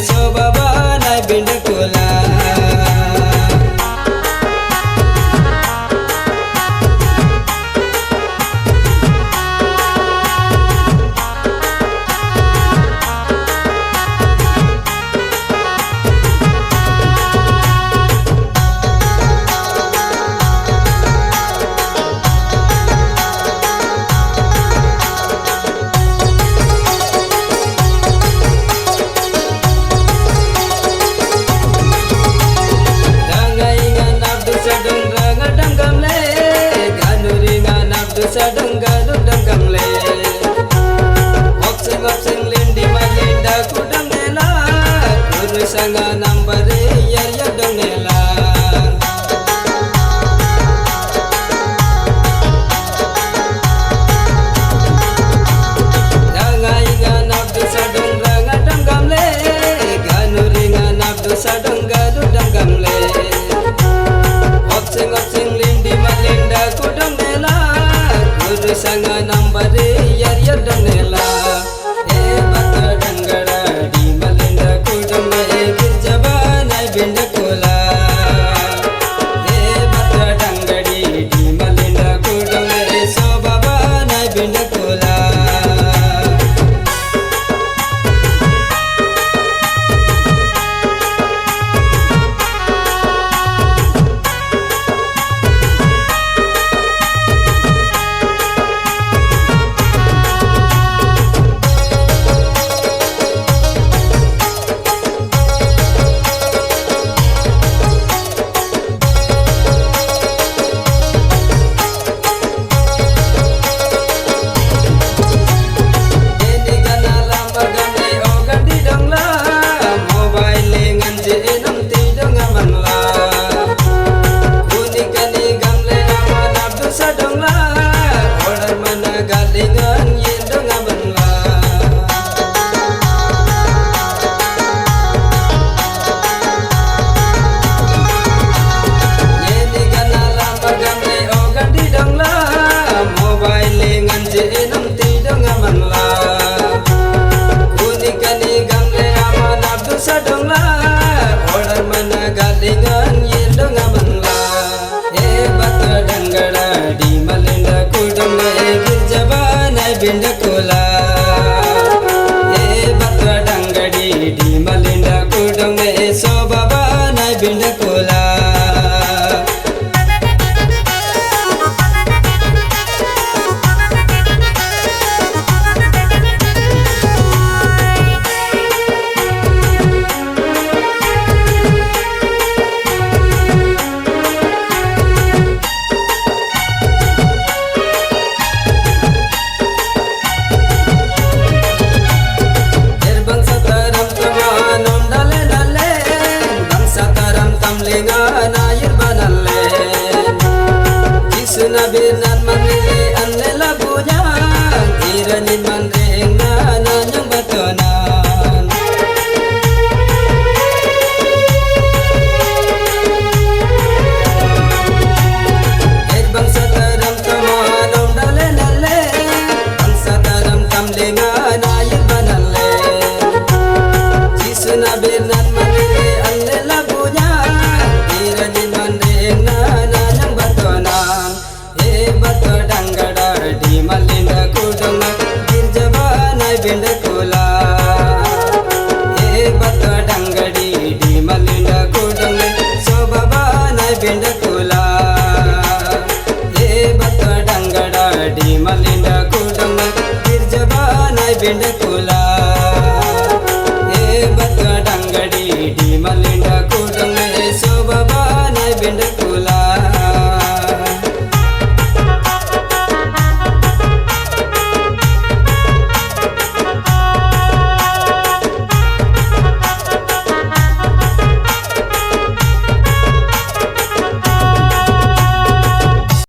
sobaba nai bindakula. Sadang gaduk dangkang le, opseng opseng lindi malinda kudang nela, kuru sanga nambare yar yar dang nela. Rangai ngan abdu sadang ranga dangkang le, ganuri ngan abdu sadang gaduk dangkang le, opseng opseng lindi malinda kudang nela. Sanga nambare yar yar dang nela, bata dangada di malinda kudang girjaba nai bindakula. Bata dangadi di malinda kudang sobaba nai bindakula. Bindakula, bata dangadi di malinda kudang sobaba nai bindakula. Binan manlili anle labunya, iranin mandeng na nanyang batonan. Bangsa taram taman om dale nale, bangsa taram tamlenga nayir banale. Jisuna binan manlili anle labunya, iranin mandeng na nanyang batonan. Bata dangada di malinda kudang girjaba nai bindakula. Bata dangadi di malinda kudang sobaba nai bindakula. Bata dangada di malinda kudang girjaba nai bindakula.